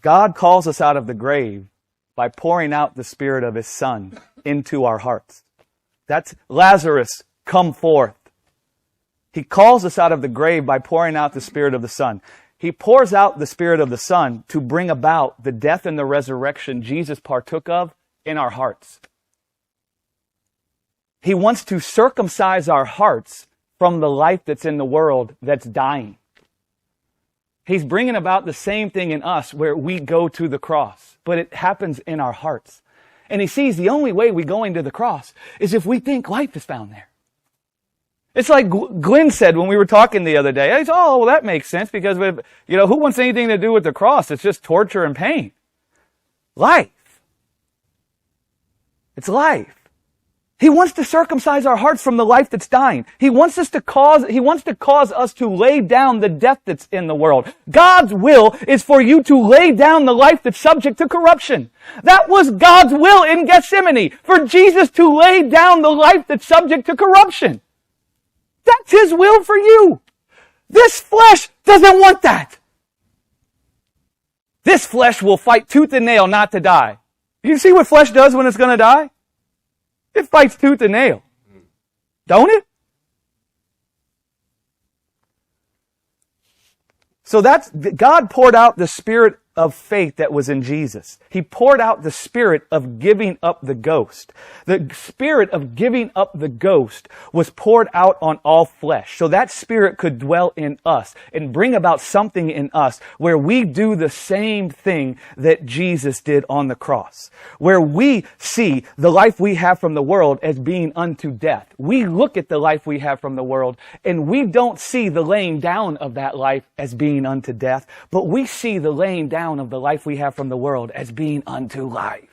God calls us out of the grave by pouring out the Spirit of His Son into our hearts. That's Lazarus, come forth. He calls us out of the grave by pouring out the Spirit of the Son. He pours out the Spirit of the Son to bring about the death and the resurrection Jesus partook of in our hearts. He wants to circumcise our hearts from the life that's in the world that's dying. He's bringing about the same thing in us where we go to the cross, but it happens in our hearts. And He sees the only way we go into the cross is if we think life is found there. It's like Glenn said when we were talking the other day. He said, oh, well, that makes sense because, who wants anything to do with the cross? It's just torture and pain. Life. It's life. He wants to circumcise our hearts from the life that's dying. He wants to cause us to lay down the death that's in the world. God's will is for you to lay down the life that's subject to corruption. That was God's will in Gethsemane, for Jesus to lay down the life that's subject to corruption. That's His will for you. This flesh doesn't want that. This flesh will fight tooth and nail not to die. You see what flesh does when it's going to die? It fights tooth and nail. Don't it? So God poured out the Spirit of faith that was in Jesus. He poured out the Spirit of giving up the ghost. The Spirit of giving up the ghost was poured out on all flesh. So that Spirit could dwell in us and bring about something in us where we do the same thing that Jesus did on the cross. Where we see the life we have from the world as being unto death. We look at the life we have from the world and we don't see the laying down of that life as being unto death, but we see the laying down of the life we have from the world as being unto life.